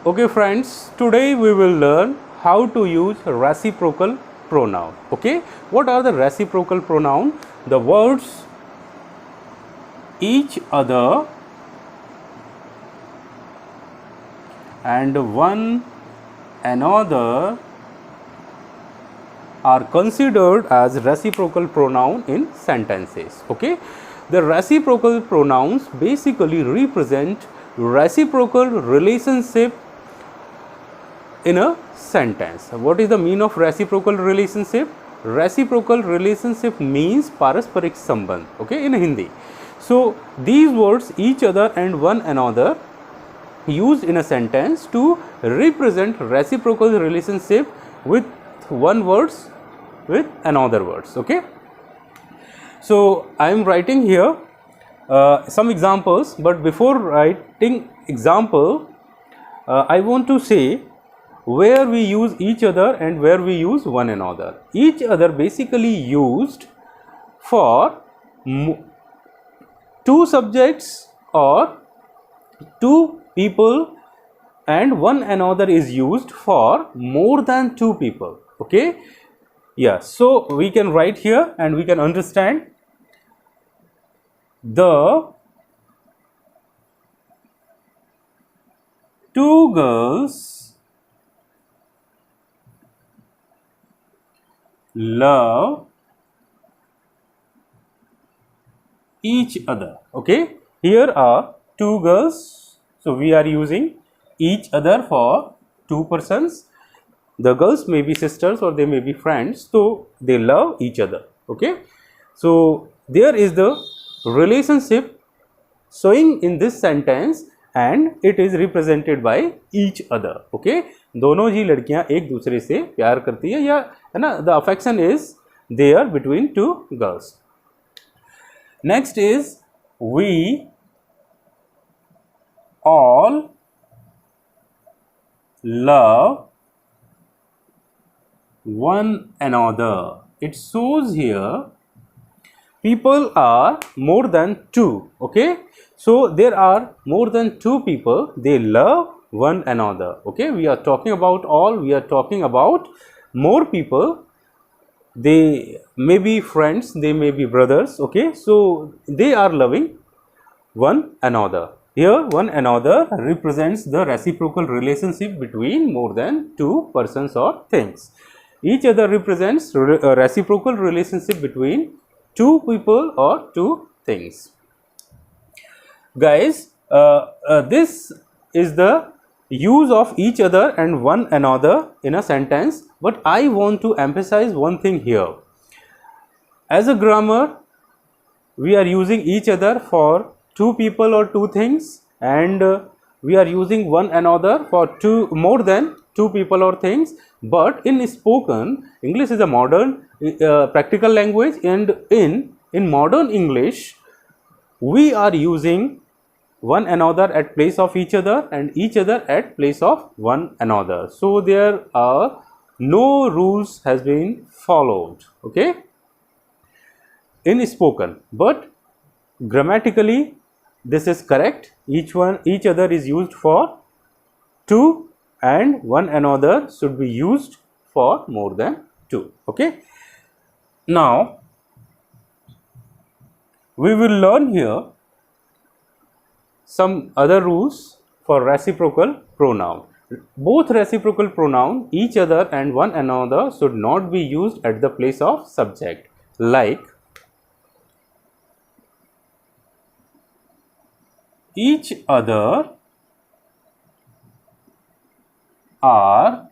Okay friends, today we will learn how to use reciprocal pronoun. Okay, what are the reciprocal pronoun? The words each other and one another are considered as reciprocal pronoun in sentences. Okay, the reciprocal pronouns basically represent reciprocal relationship in a sentence. What is the meaning of reciprocal relationship? Reciprocal relationship means parasparik sambandh, okay, in Hindi. So these words each other and one another used in a sentence to represent reciprocal relationship with one words with another words. Okay, so I am writing here some examples, but before writing example I want to say where we use each other and where we use one another. Each other basically used for two subjects or two people, and one another is used for more than two people. Okay, yeah, so we can write here and we can understand the two girls love each other. Okay, here are two girls, so we are using each other for two persons. The girls may be sisters or they may be friends, so they love each other. Okay, so there is the relationship showing in this sentence and it is represented by each other. Okay, दोनों ही लड़कियां एक दूसरे से प्यार करती है, या है ना, the affection is there between two girls. Next is we all love one another. It shows here people are more than two. Okay, so there are more than two people, they love one another. Okay, we are talking about all, we are talking about more people, they may be friends, they may be brothers. Okay, so they are loving one another. Here one another represents the reciprocal relationship between more than two persons or things. Each other represents a reciprocal relationship between two people or two things. Guys, this is the use of each other and one another in a sentence, but I want to emphasize one thing here. As a grammar, we are using each other for two people or two things, and we are using one another for more than two people or things. But in spoken English is a modern practical language, and in modern English we are using one another at place of each other and each other at place of one another. So there are no rules has been followed, okay, in spoken, but grammatically this is correct. Each other is used for two and one another should be used for more than two. Okay, now we will learn here some other rules for reciprocal pronoun. Both reciprocal pronoun each other and one another should not be used at the place of subject, like each other are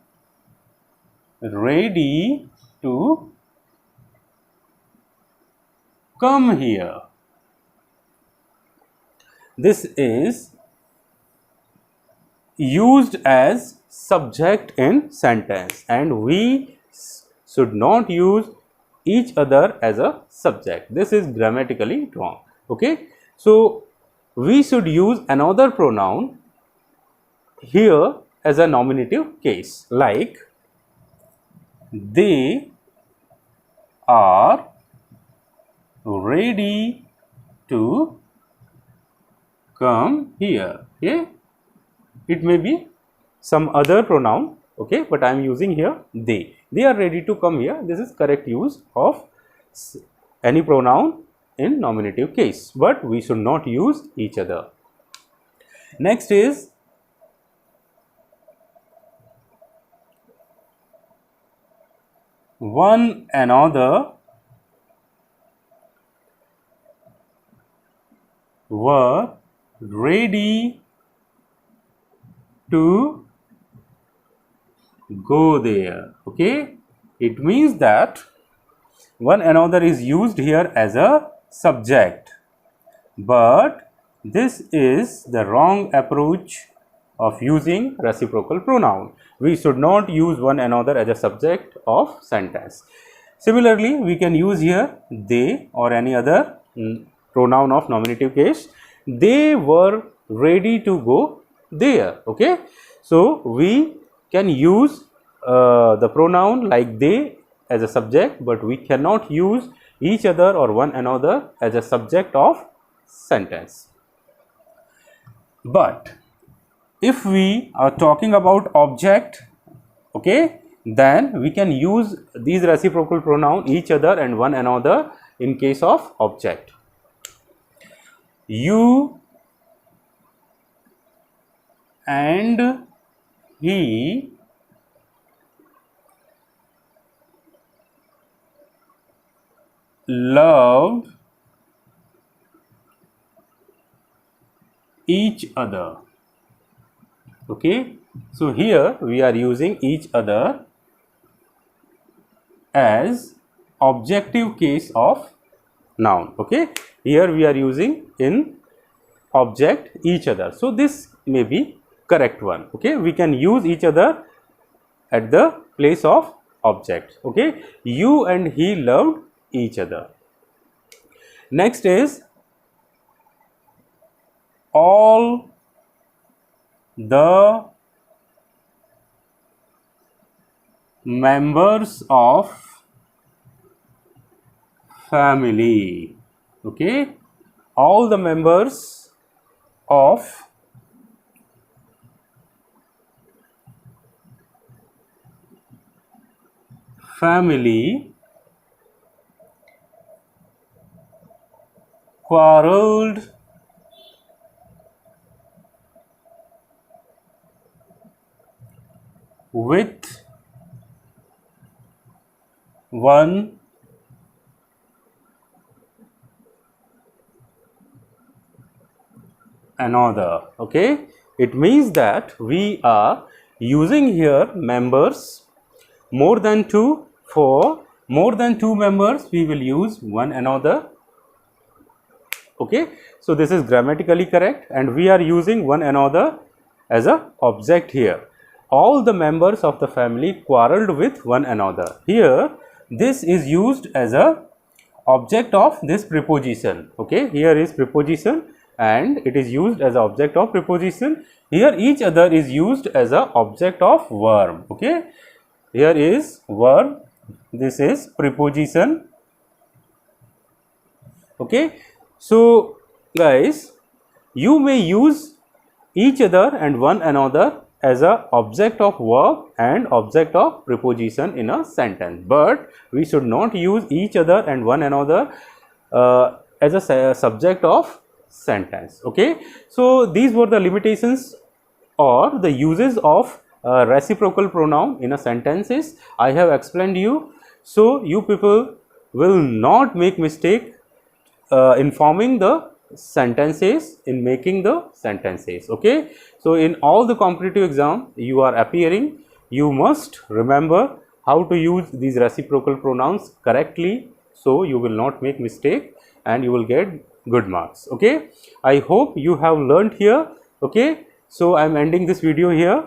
ready to come here. This is used as subject in sentence, and we should not use each other as a subject. This is grammatically wrong. Okay, so we should use another pronoun here as a nominative case, like they are ready to come here. Okay, it may be some other pronoun, okay, but I am using here they are ready to come here. This is correct use of any pronoun in nominative case, but we should not use each other. Next is one another were ready to go there. Okay, it means that one another is used here as a subject, but this is the wrong approach of using reciprocal pronoun. We should not use one another as a subject of sentence. Similarly, we can use here they or any other pronoun of nominative case. They were ready to go there. Okay, so we can use the pronoun like they as a subject, but we cannot use each other or one another as a subject of sentence. But if we are talking about object, okay, then we can use these reciprocal pronoun each other and one another in case of object. You and he loved each other. Okay, so here we are using each other as objective case of noun. Okay, here we are using in object each other, so this may be correct one. Okay, we can use each other at the place of object. Okay, you and he loved each other. Next is all the members of family. Okay, all the members of family quarreled with one another. Okay, it means that we are using here members more than two. For more than two members we will use one another. Okay, so this is grammatically correct, and we are using one another as a object here. All the members of the family quarreled with one another. Here this is used as a object of this preposition. Okay, here is preposition and it is used as a object of preposition. Here each other is used as a object of verb. Okay, here is verb, this is preposition. Okay, so guys, you may use each other and one another as a object of verb and object of preposition in a sentence, but we should not use each other and one another as a subject of sentence. Okay, so these were the limitations or the uses of reciprocal pronoun in a sentences. I have explained you, so you people will not make mistake in forming the sentences, in making the sentences. Okay, so in all the competitive exam you are appearing, you must remember how to use these reciprocal pronouns correctly, so you will not make mistake and you will get good marks. Okay, I hope you have learned here. Okay, so I am ending this video here.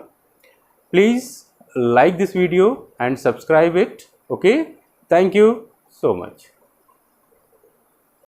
Please like this video and subscribe it. Okay, thank you so much.